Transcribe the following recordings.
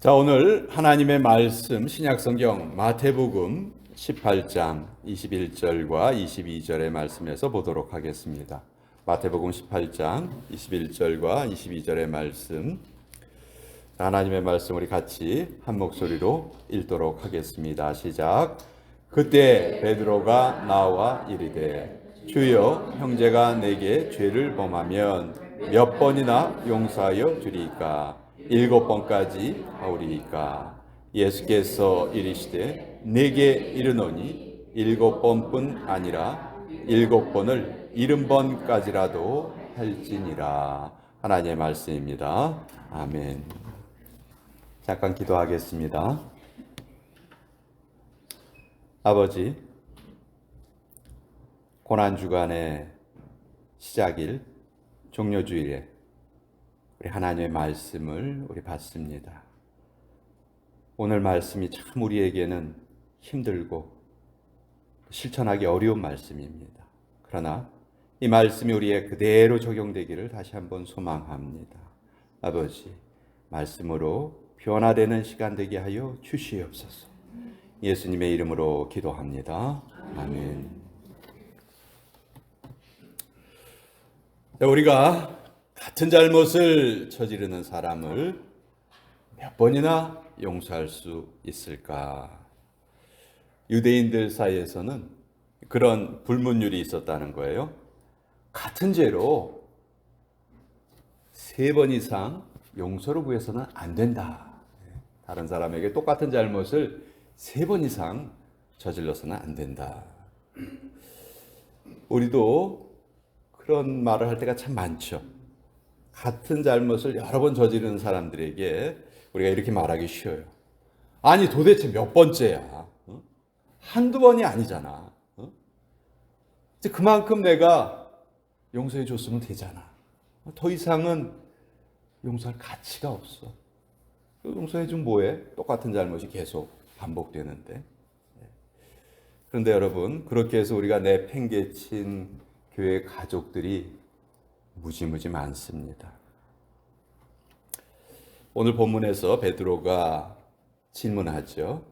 자, 오늘 하나님의 말씀 신약성경 마태복음 18장 21절과 22절의 말씀에서 보도록 하겠습니다. 마태복음 18장 21절과 22절의 말씀, 하나님의 말씀 우리 같이 한 목소리로 읽도록 하겠습니다. 시작. 그때 베드로가 나와 이르되 주여, 형제가 내게 죄를 범하면 몇 번이나 용서하여 주리이까? 7번까지 하오리이까? 예수께서 이르시되 내게 이르노니 7번뿐 아니라 7번을 70번까지라도 할지니라. 하나님의 말씀입니다. 아멘. 잠깐 기도하겠습니다. 아버지, 고난주간의 시작일 종료주일에 우리 하나님의 말씀을 우리 받습니다. 오늘 말씀이 참 우리에게는 힘들고 실천하기 어려운 말씀입니다. 그러나 이 말씀이 우리에 그대로 적용되기를 다시 한번 소망합니다. 아버지, 말씀으로 변화되는 시간 되게 하여 주시옵소서. 예수님의 이름으로 기도합니다. 아멘. 우리가 같은 잘못을 저지르는 사람을 몇 번이나 용서할 수 있을까? 유대인들 사이에서는 그런 불문율이 있었다는 거예요. 같은 죄로 3번 이상 용서를 구해서는 안 된다. 다른 사람에게 똑같은 잘못을 3번 이상 저질러서는 안 된다. 우리도 그런 말을 할 때가 참 많죠. 같은 잘못을 여러 번 저지르는 사람들에게 우리가 이렇게 말하기 쉬워요. 아니, 도대체 몇 번째야? 한두 번이 아니잖아. 이제 그만큼 내가 용서해 줬으면 되잖아. 더 이상은 용서할 가치가 없어. 용서해 준 뭐해? 똑같은 잘못이 계속 반복되는데. 그런데 여러분, 그렇게 해서 우리가 내팽개친 교회 가족들이 무지무지 많습니다. 오늘 본문에서 베드로가 질문하죠.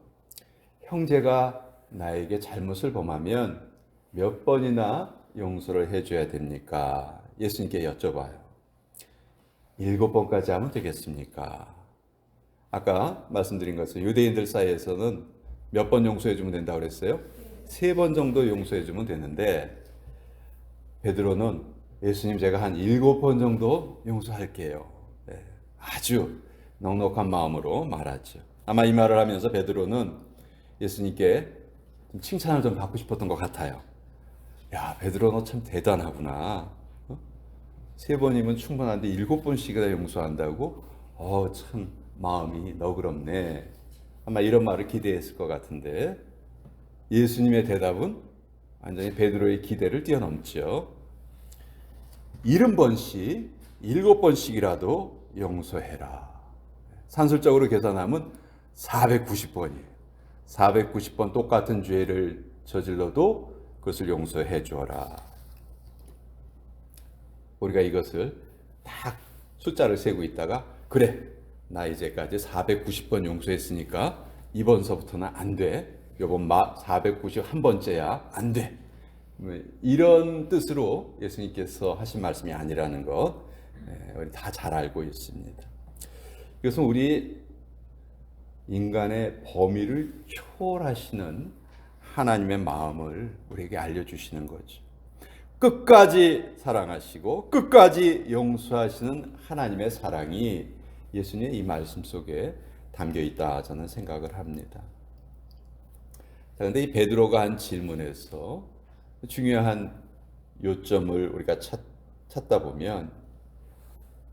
형제가 나에게 잘못을 범하면 몇 번이나 용서를 해줘야 됩니까? 예수님께 여쭤봐요. 7번까지 하면 되겠습니까? 아까 말씀드린 것은 유대인들 사이에서는 몇 번 용서해주면 된다고 그랬어요? 3번 정도 용서해주면 되는데, 베드로는 예수님, 제가 한 7번 정도 용서할게요. 아주 넉넉한 마음으로 말하죠. 아마 이 말을 하면서 베드로는 예수님께 칭찬을 좀 받고 싶었던 것 같아요. 야, 베드로 너 참 대단하구나. 3번이면 충분한데 7번씩이나 용서한다고? 참 마음이 너그럽네. 아마 이런 말을 기대했을 것 같은데, 예수님의 대답은 완전히 베드로의 기대를 뛰어넘죠. 70번씩, 7번씩이라도 용서해라. 산술적으로 계산하면 490번이에요. 490번 똑같은 죄를 저질러도 그것을 용서해 줘라. 우리가 이것을 딱 숫자를 세고 있다가, 그래, 나 이제까지 490번 용서했으니까 이번서부터는 안 돼. 요번 491번째야. 안 돼. 이런 뜻으로 예수님께서 하신 말씀이 아니라는 것, 우리 다 잘 알고 있습니다. 이것은 우리 인간의 범위를 초월하시는 하나님의 마음을 우리에게 알려주시는 거죠. 끝까지 사랑하시고 끝까지 용서하시는 하나님의 사랑이 예수님의 이 말씀 속에 담겨 있다, 저는 생각을 합니다. 그런데 이 베드로가 한 질문에서 중요한 요점을 우리가 찾다 보면,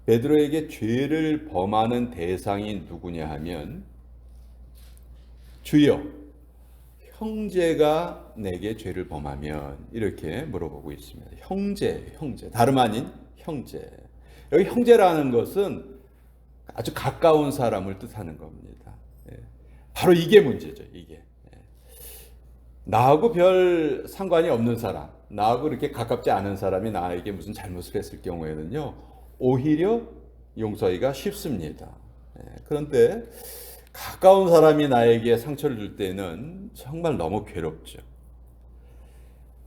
베드로에게 죄를 범하는 대상이 누구냐 하면, 주여, 형제가 내게 죄를 범하면, 이렇게 물어보고 있습니다. 형제, 다름 아닌 형제. 여기 형제라는 것은 아주 가까운 사람을 뜻하는 겁니다. 바로 이게 문제죠, 이게. 나하고 별 상관이 없는 사람, 나하고 이렇게 가깝지 않은 사람이 나에게 무슨 잘못을 했을 경우에는요, 오히려 용서하기가 쉽습니다. 그런데 가까운 사람이 나에게 상처를 줄 때는 정말 너무 괴롭죠.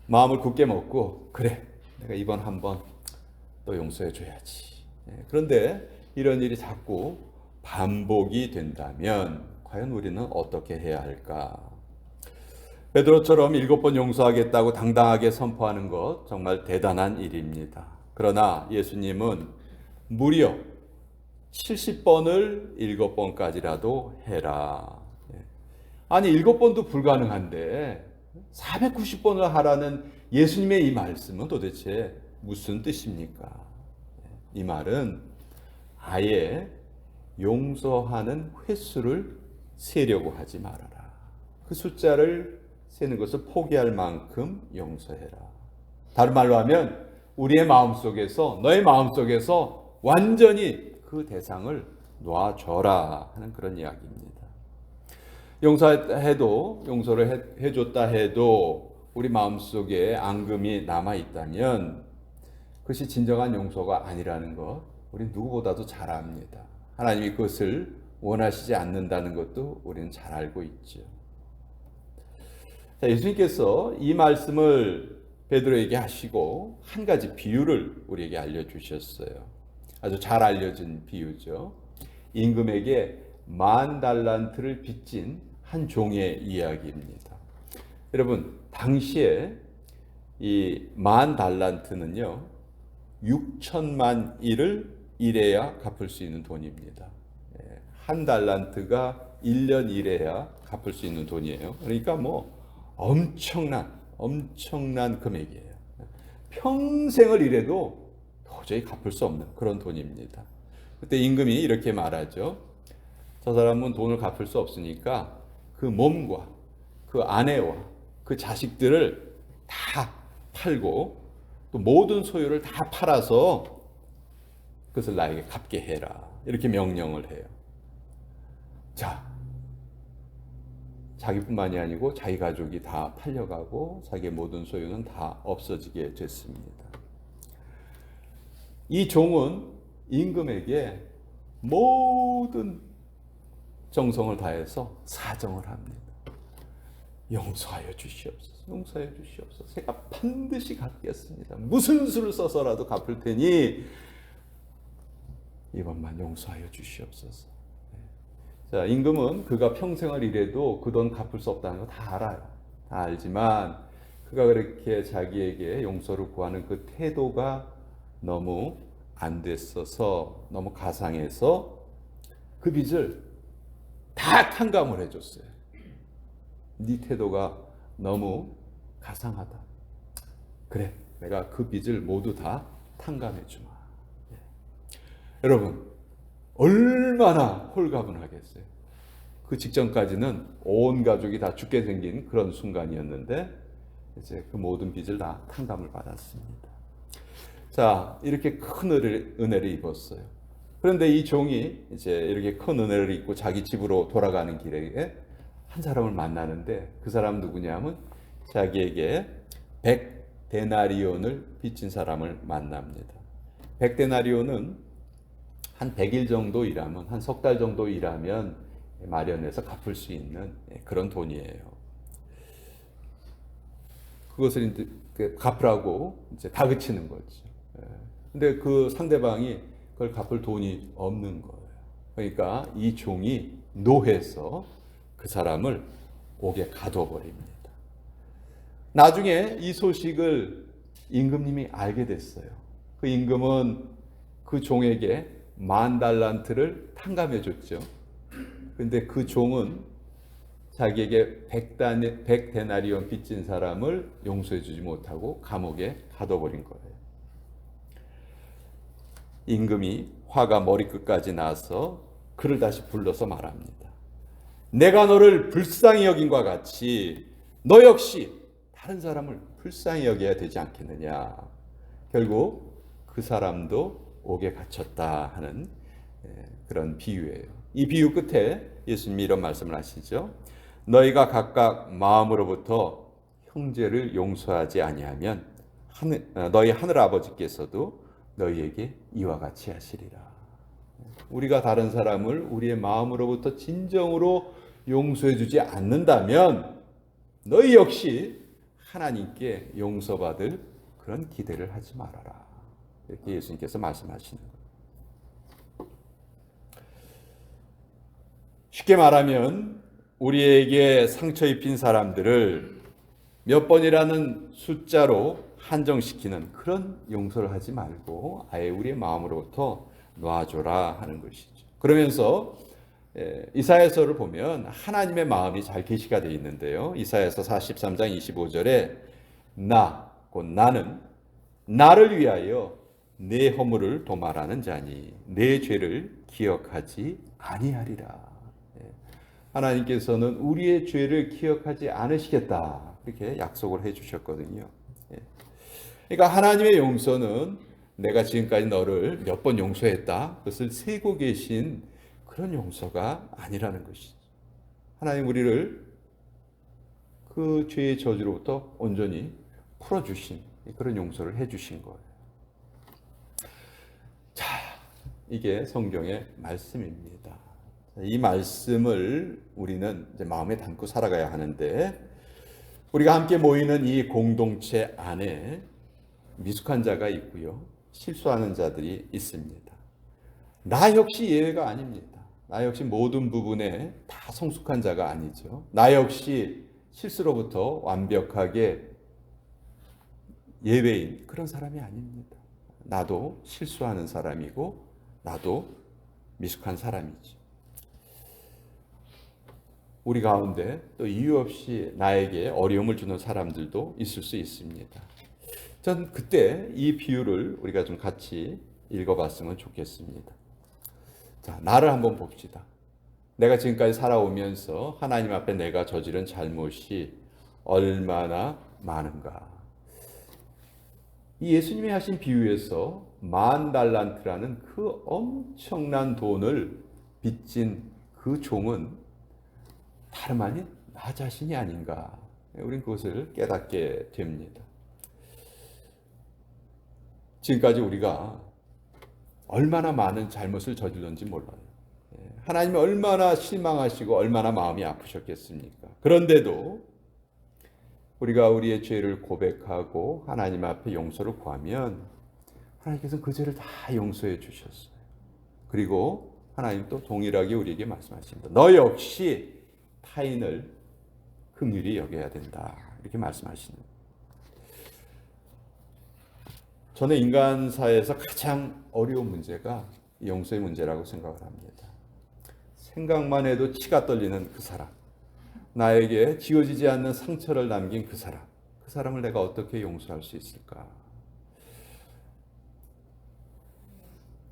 마음을 굳게 먹고 그래, 내가 이번 한번 또 용서해 줘야지. 그런데 이런 일이 자꾸 반복이 된다면 과연 우리는 어떻게 해야 할까? 베드로처럼 7번 용서하겠다고 당당하게 선포하는 것 정말 대단한 일입니다. 그러나 예수님은 무려 70번을 7번까지라도 해라. 아니 7번도 불가능한데 490번을 하라는 예수님의 이 말씀은 도대체 무슨 뜻입니까? 이 말은 아예 용서하는 횟수를 세려고 하지 말아라. 그 숫자를 세는 것을 포기할 만큼 용서해라. 다른 말로 하면 우리의 마음속에서, 너의 마음속에서 완전히 그 대상을 놔줘라 하는 그런 이야기입니다. 용서를 해줬다 해도 우리 마음속에 앙금이 남아있다면 그것이 진정한 용서가 아니라는 것 우리는 누구보다도 잘 압니다. 하나님이 그것을 원하시지 않는다는 것도 우리는 잘 알고 있죠. 자, 예수님께서 이 말씀을 베드로에게 하시고 한 가지 비유를 우리에게 알려주셨어요. 아주 잘 알려진 비유죠. 임금에게 10,000달란트를 빚진 한 종의 이야기입니다. 여러분, 당시에 이 10,000달란트는요 6천만 일을 일해야 갚을 수 있는 돈입니다. 한 달란트가 1년 일해야 갚을 수 있는 돈이에요. 그러니까 뭐 엄청난 금액이에요. 평생을 일해도 도저히 갚을 수 없는 그런 돈입니다. 그때 임금이 이렇게 말하죠. 저 사람은 돈을 갚을 수 없으니까 그 몸과 그 아내와 그 자식들을 다 팔고 또 모든 소유를 다 팔아서 그것을 나에게 갚게 해라. 이렇게 명령을 해요. 자, 자기뿐만이 아니고 자기 가족이 다 팔려가고 자기의 모든 소유는 다 없어지게 됐습니다. 이 종은 임금에게 모든 정성을 다해서 사정을 합니다. 용서하여 주시옵소서. 용서하여 주시옵소서. 제가 반드시 갚겠습니다. 무슨 수를 써서라도 갚을 테니 이번만 용서하여 주시옵소서. 자, 임금은 그가 평생을 일해도 그 돈 갚을 수 없다는 거 다 알아요. 다 알지만 그가 그렇게 자기에게 용서를 구하는 그 태도가 너무 안 됐어서 너무 가상해서 그 빚을 다 탕감을 해줬어요. 네 태도가 너무 가상하다. 그래, 내가 그 빚을 모두 다 탕감해 주마. 여러분, 얼마나 홀가분하겠어요. 그 직전까지는 온 가족이 다 죽게 생긴 그런 순간이었는데 이제 그 모든 빚을 다 탕감을 받았습니다. 자, 이렇게 큰 은혜를 입었어요. 그런데 이 종이 이제 이렇게 큰 은혜를 입고 자기 집으로 돌아가는 길에 한 사람을 만나는데 그 사람 누구냐면 자기에게 100데나리온을 빚진 사람을 만납니다. 100데나리온은 한 100일 정도 일하면, 한 석 달 정도 일하면 마련해서 갚을 수 있는 그런 돈이에요. 그것을 이제 갚으라고 이제 다그치는 거죠. 근데 그 상대방이 그걸 갚을 돈이 없는 거예요. 그러니까 이 종이 노해서 그 사람을 옥에 가둬버립니다. 나중에 이 소식을 임금님이 알게 됐어요. 그 임금은 그 종에게 10,000달란트를 탕감해 줬죠. 근데 그 종은 자기에게 100데나리온 빚진 사람을 용서해 주지 못하고 감옥에 가둬버린 거예요. 임금이 화가 머리끝까지 나서 그를 다시 불러서 말합니다. 내가 너를 불쌍히 여긴과 같이 너 역시 다른 사람을 불쌍히 여겨야 되지 않겠느냐. 결국 그 사람도 옥에 갇혔다 하는 그런 비유예요. 이 비유 끝에 예수님이 이런 말씀을 하시죠. 너희가 각각 마음으로부터 형제를 용서하지 아니하면 너희 하늘 아버지께서도 너희에게 이와 같이 하시리라. 우리가 다른 사람을 우리의 마음으로부터 진정으로 용서해 주지 않는다면 너희 역시 하나님께 용서받을 그런 기대를 하지 말아라. 이렇게 예수님께서 말씀하시는 거예요. 쉽게 말하면 우리에게 상처 입힌 사람들을 몇 번이라는 숫자로 한정시키는 그런 용서를 하지 말고 아예 우리의 마음으로부터 놔줘라 하는 것이죠. 그러면서 이사야서를 보면 하나님의 마음이 잘 계시가 되어 있는데요. 이사야서 43장 25절에 곧 나는 나를 위하여 내 허물을 도말하는 자니 내 죄를 기억하지 아니하리라. 하나님께서는 우리의 죄를 기억하지 않으시겠다 이렇게 약속을 해주셨거든요. 그러니까 하나님의 용서는 내가 지금까지 너를 몇 번 용서했다 그것을 세고 계신 그런 용서가 아니라는 것이죠. 하나님 우리를 그 죄의 저주로부터 온전히 풀어주신 그런 용서를 해주신 거예요. 자, 이게 성경의 말씀입니다. 이 말씀을 우리는 이제 마음에 담고 살아가야 하는데 우리가 함께 모이는 이 공동체 안에 미숙한 자가 있고요. 실수하는 자들이 있습니다. 나 역시 예외가 아닙니다. 나 역시 모든 부분에 다 성숙한 자가 아니죠. 나 역시 실수로부터 완벽하게 예외인 그런 사람이 아닙니다. 나도 실수하는 사람이고 나도 미숙한 사람이죠. 우리 가운데 또 이유 없이 나에게 어려움을 주는 사람들도 있을 수 있습니다. 전 그때 이 비유를 우리가 좀 같이 읽어봤으면 좋겠습니다. 자, 나를 한번 봅시다. 내가 지금까지 살아오면서 하나님 앞에 내가 저지른 잘못이 얼마나 많은가. 이 예수님이 하신 비유에서 10,000달란트라는 그 엄청난 돈을 빚진 그 종은 다름 아닌 나 자신이 아닌가. 우린 그것을 깨닫게 됩니다. 지금까지 우리가 얼마나 많은 잘못을 저질렀는지 몰라요. 하나님이 얼마나 실망하시고 얼마나 마음이 아프셨겠습니까? 그런데도 우리가 우리의 죄를 고백하고 하나님 앞에 용서를 구하면 하나님께서는 그 죄를 다 용서해 주셨어요. 그리고 하나님 또 동일하게 우리에게 말씀하십니다. 너 역시 타인을 긍휼히 여겨야 된다. 이렇게 말씀하시는 거예요. 저는 인간사에서 가장 어려운 문제가 용서의 문제라고 생각을 합니다. 생각만 해도 치가 떨리는 그 사람, 나에게 지워지지 않는 상처를 남긴 그 사람을 내가 어떻게 용서할 수 있을까?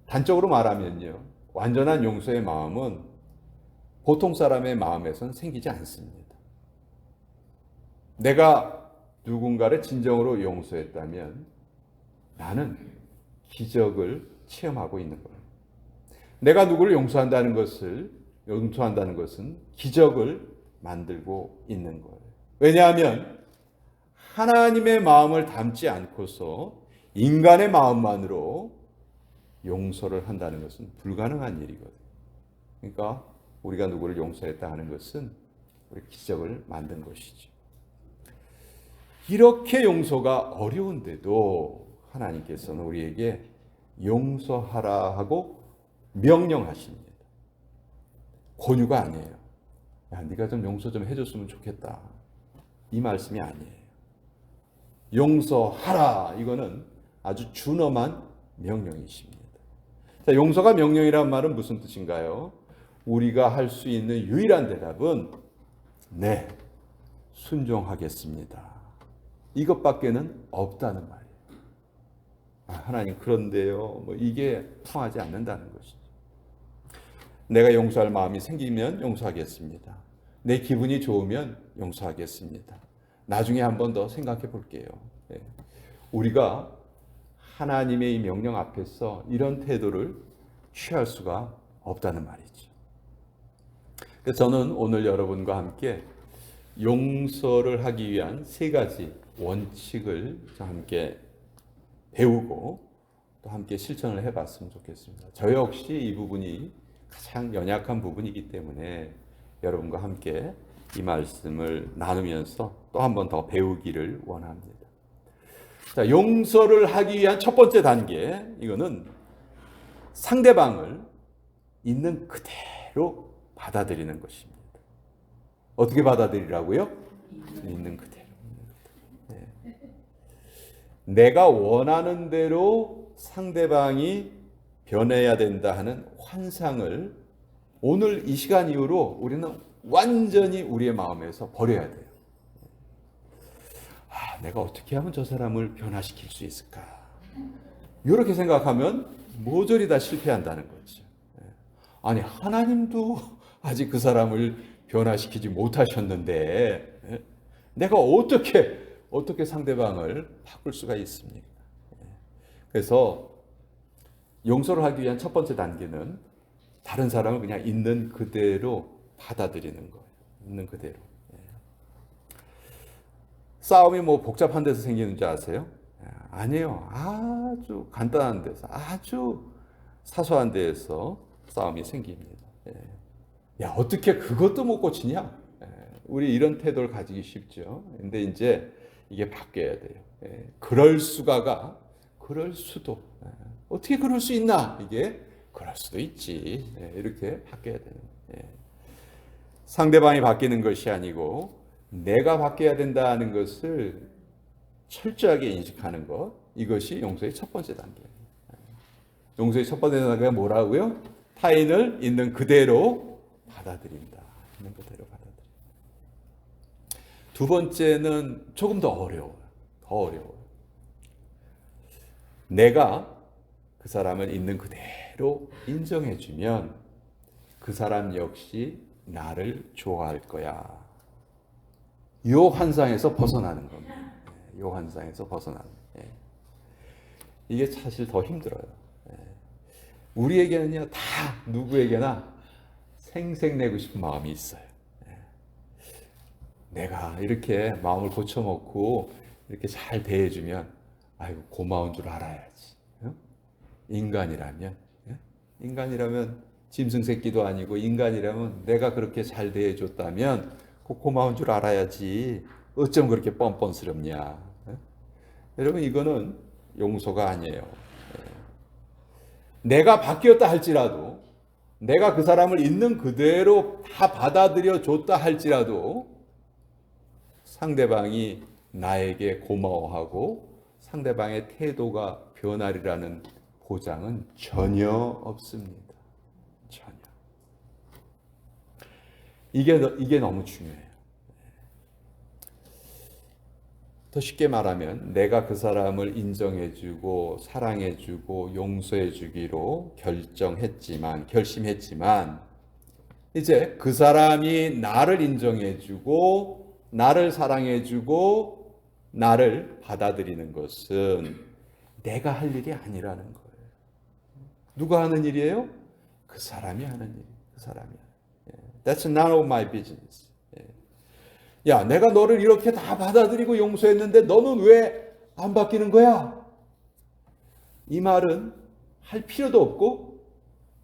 단적으로 말하면요, 완전한 용서의 마음은 보통 사람의 마음에선 생기지 않습니다. 내가 누군가를 진정으로 용서했다면 나는 기적을 체험하고 있는 거예요. 내가 누구를 용서한다는 것은 기적을 만들고 있는 거예요. 왜냐하면 하나님의 마음을 담지 않고서 인간의 마음만으로 용서를 한다는 것은 불가능한 일이거든요. 그러니까 우리가 누구를 용서했다 하는 것은 우리 기적을 만든 것이죠. 이렇게 용서가 어려운데도 하나님께서는 우리에게 용서하라 하고 명령하십니다. 권유가 아니에요. 야, 네가 좀 용서 좀 해줬으면 좋겠다. 이 말씀이 아니에요. 용서하라. 이거는 아주 준엄한 명령이십니다. 자, 용서가 명령이란 말은 무슨 뜻인가요? 우리가 할 수 있는 유일한 대답은 네, 순종하겠습니다. 이것밖에는 없다는 말이에요. 하나님 그런데요, 이게 통하지 않는다는 것이죠. 내가 용서할 마음이 생기면 용서하겠습니다. 내 기분이 좋으면 용서하겠습니다. 나중에 한 번 더 생각해 볼게요. 우리가 하나님의 이 명령 앞에서 이런 태도를 취할 수가 없다는 말이죠. 그래서 저는 오늘 여러분과 함께 용서를 하기 위한 3가지 원칙을 함께 배우고 또 함께 실천을 해봤으면 좋겠습니다. 저 역시 이 부분이 가장 연약한 부분이기 때문에 여러분과 함께 이 말씀을 나누면서 또 한 번 더 배우기를 원합니다. 자, 용서를 하기 위한 첫 번째 단계, 이거는 상대방을 있는 그대로 받아들이는 것입니다. 어떻게 받아들이라고요? 있는 그대로. 네. 내가 원하는 대로 상대방이 변해야 된다 하는 환상을 오늘 이 시간 이후로 우리는 완전히 우리의 마음에서 버려야 돼요. 내가 어떻게 하면 저 사람을 변화시킬 수 있을까? 이렇게 생각하면 모조리 다 실패한다는 거죠. 아니, 하나님도 아직 그 사람을 변화시키지 못하셨는데 내가 어떻게 상대방을 바꿀 수가 있습니까? 그래서 용서를 하기 위한 첫 번째 단계는 다른 사람을 그냥 있는 그대로 받아들이는 거예요. 있는 그대로. 싸움이 뭐 복잡한 데서 생기는 줄 아세요? 아니에요. 아주 간단한 데서, 아주 사소한 데에서 싸움이 생깁니다. 야, 어떻게 그것도 못 고치냐? 우리 이런 태도를 가지기 쉽죠. 근데 이제 이게 바뀌어야 돼요. 그럴 수도. 어떻게 그럴 수 있나? 이게 그럴 수도 있지. 이렇게 바뀌어야 되는 거예요. 상대방이 바뀌는 것이 아니고 내가 바뀌어야 된다는 것을 철저하게 인식하는 것, 이것이 용서의 첫 번째 단계예요. 용서의 첫 번째 단계가 뭐라고요? 타인을 있는 그대로 받아들인다. 있는 그대로 받아들인다. 두 번째는 조금 더 어려워요. 내가 그 사람을 있는 그대로 인정해주면 그 사람 역시 나를 좋아할 거야. 이 환상에서 벗어나는 겁니다. 이 환상에서 벗어나는. 이게 사실 더 힘들어요. 우리에게는요, 다 누구에게나 생색내고 싶은 마음이 있어요. 내가 이렇게 마음을 고쳐먹고 이렇게 잘 대해주면, 아이고 고마운 줄 알아야지. 인간이라면 짐승 새끼도 아니고 인간이라면 내가 그렇게 잘 대해줬다면 고마운 줄 알아야지. 어쩜 그렇게 뻔뻔스럽냐. 여러분, 이거는 용서가 아니에요. 내가 바뀌었다 할지라도, 내가 그 사람을 있는 그대로 다 받아들여 줬다 할지라도 상대방이 나에게 고마워하고 상대방의 태도가 변하리라는 보장은 전혀 없습니다. 전혀. 이게 너무 중요해요. 더 쉽게 말하면 내가 그 사람을 인정해주고 사랑해주고 용서해주기로 결심했지만 이제 그 사람이 나를 인정해주고 나를 사랑해주고 나를 받아들이는 것은 내가 할 일이 아니라는 거예요. 누가 하는 일이에요? 그 사람이 하는 일이에요. 그 사람이. That's none of my business. 야, 내가 너를 이렇게 다 받아들이고 용서했는데 너는 왜 안 바뀌는 거야? 이 말은 할 필요도 없고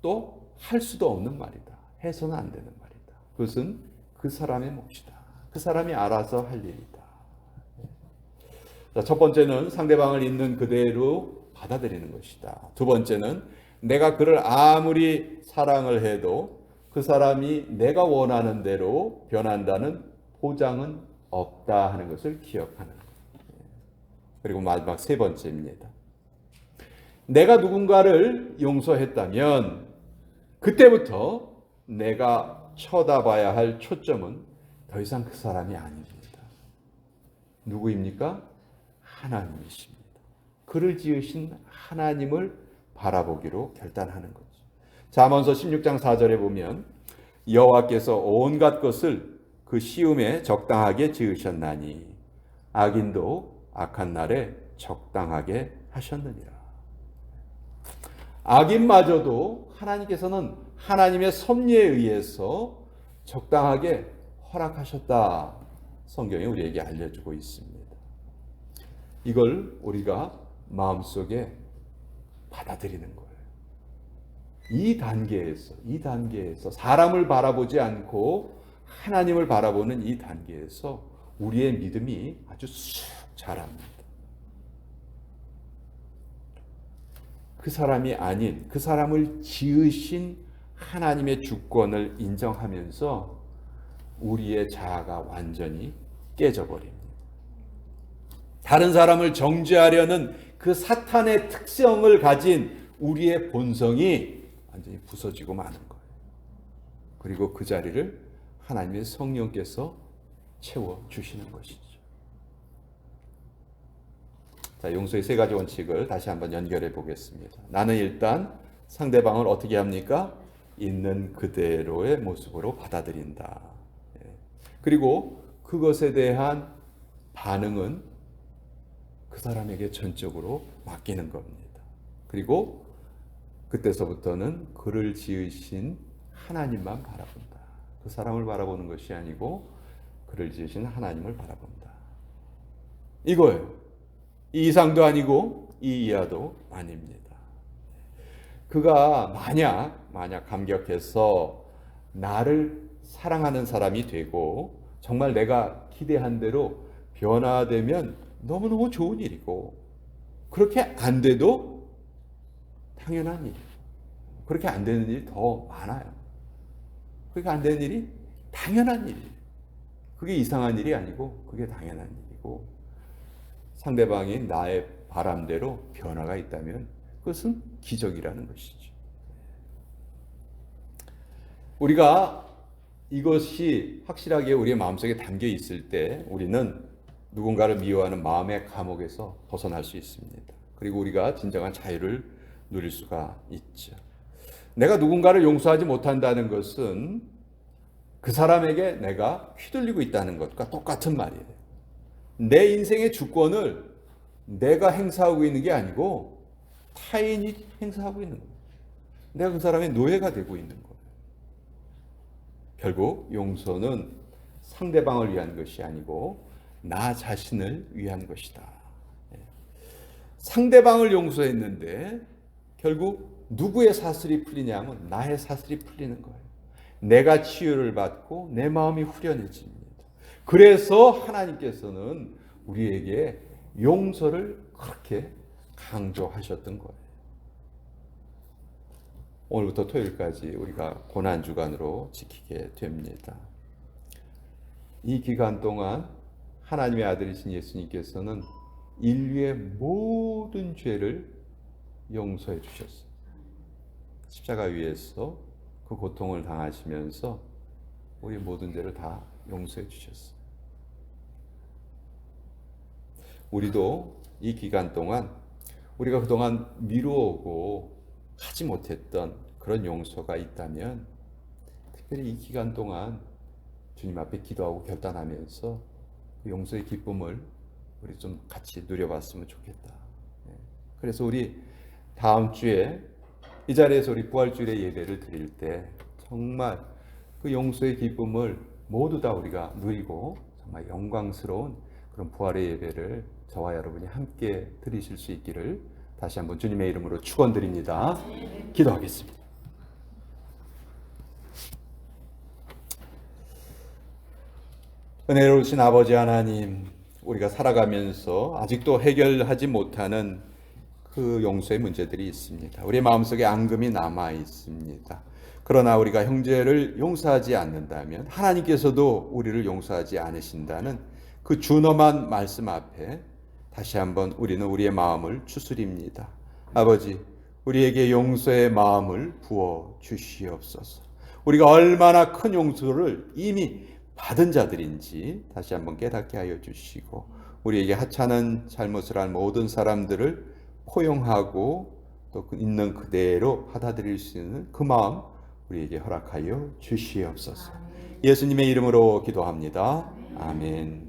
또 할 수도 없는 말이다. 해서는 안 되는 말이다. 그것은 그 사람의 몫이다. 그 사람이 알아서 할 일이다. 자, 첫 번째는 상대방을 있는 그대로 받아들이는 것이다. 두 번째는 내가 그를 아무리 사랑을 해도 그 사람이 내가 원하는 대로 변한다는 보장은 없다 하는 것을 기억하는 거예요. 그리고 마지막 세 번째입니다. 내가 누군가를 용서했다면 그때부터 내가 쳐다봐야 할 초점은 더 이상 그 사람이 아닙니다. 누구입니까? 하나님이십니다. 그를 지으신 하나님을 바라보기로 결단하는 거죠. 잠언서 16장 4절에 보면 여호와께서 온갖 것을 그 시음에 적당하게 지으셨나니 악인도 악한 날에 적당하게 하셨느니라. 악인마저도 하나님께서는 하나님의 섭리에 의해서 적당하게 허락하셨다. 성경이 우리에게 알려주고 있습니다. 이걸 우리가 마음속에 받아들이는 거예요. 이 단계에서 사람을 바라보지 않고 하나님을 바라보는 이 단계에서 우리의 믿음이 아주 쑥 자랍니다. 그 사람이 아닌 그 사람을 지으신 하나님의 주권을 인정하면서 우리의 자아가 완전히 깨져버립니다. 다른 사람을 정죄하려는 그 사탄의 특성을 가진 우리의 본성이 완전히 부서지고 마는 거예요. 그리고 그 자리를 하나님의 성령께서 채워주시는 것이죠. 자, 용서의 세 가지 원칙을 다시 한번 연결해 보겠습니다. 나는 일단 상대방을 어떻게 합니까? 있는 그대로의 모습으로 받아들인다. 그리고 그것에 대한 반응은 그 사람에게 전적으로 맡기는 겁니다. 그리고 그때서부터는 그를 지으신 하나님만 바라본다. 그 사람을 바라보는 것이 아니고 그를 지으신 하나님을 바라본다. 이거예요. 이 이상도 아니고 이 이하도 아닙니다. 그가 만약 감격해서 나를 사랑하는 사람이 되고 정말 내가 기대한 대로 변화되면 너무너무 좋은 일이고, 그렇게 안 돼도 당연한 일이에요. 그렇게 안 되는 일이 더 많아요. 그렇게 안 되는 일이 당연한 일이에요. 그게 이상한 일이 아니고 그게 당연한 일이고, 상대방이 나의 바람대로 변화가 있다면 그것은 기적이라는 것이죠. 우리가 이것이 확실하게 우리의 마음속에 담겨 있을 때 우리는 누군가를 미워하는 마음의 감옥에서 벗어날 수 있습니다. 그리고 우리가 진정한 자유를 누릴 수가 있죠. 내가 누군가를 용서하지 못한다는 것은 그 사람에게 내가 휘둘리고 있다는 것과 똑같은 말이에요. 내 인생의 주권을 내가 행사하고 있는 게 아니고 타인이 행사하고 있는 거예요. 내가 그 사람의 노예가 되고 있는 거예요. 결국 용서는 상대방을 위한 것이 아니고 나 자신을 위한 것이다. 상대방을 용서했는데 결국 누구의 사슬이 풀리냐면 나의 사슬이 풀리는 거예요. 내가 치유를 받고 내 마음이 후련해집니다. 그래서 하나님께서는 우리에게 용서를 그렇게 강조하셨던 거예요. 오늘부터 토요일까지 우리가 고난주간으로 지키게 됩니다. 이 기간 동안 하나님의 아들이신 예수님께서는 인류의 모든 죄를 용서해 주셨어요. 십자가 위에서 그 고통을 당하시면서 우리 모든 죄를 다 용서해 주셨어요. 우리도 이 기간 동안 우리가 그동안 미루어오고 하지 못했던 그런 용서가 있다면 특별히 이 기간 동안 주님 앞에 기도하고 결단하면서 그 용서의 기쁨을 우리 좀 같이 누려봤으면 좋겠다. 그래서 우리 다음 주에 이 자리에서 우리 부활주일의 예배를 드릴 때 정말 그 용서의 기쁨을 모두 다 우리가 누리고 정말 영광스러운 그런 부활의 예배를 저와 여러분이 함께 드리실 수 있기를 다시 한번 주님의 이름으로 축원드립니다. 기도하겠습니다. 은혜로우신 아버지 하나님, 우리가 살아가면서 아직도 해결하지 못하는 그 용서의 문제들이 있습니다. 우리의 마음속에 앙금이 남아 있습니다. 그러나 우리가 형제를 용서하지 않는다면 하나님께서도 우리를 용서하지 않으신다는 그 준엄한 말씀 앞에 다시 한번 우리는 우리의 마음을 추스립니다. 아버지, 우리에게 용서의 마음을 부어 주시옵소서. 우리가 얼마나 큰 용서를 이미 받은 자들인지 다시 한번 깨닫게 하여 주시고, 우리에게 하찮은 잘못을 한 모든 사람들을 포용하고 또 있는 그대로 받아들일 수 있는 그 마음 우리에게 허락하여 주시옵소서. 예수님의 이름으로 기도합니다. 아멘.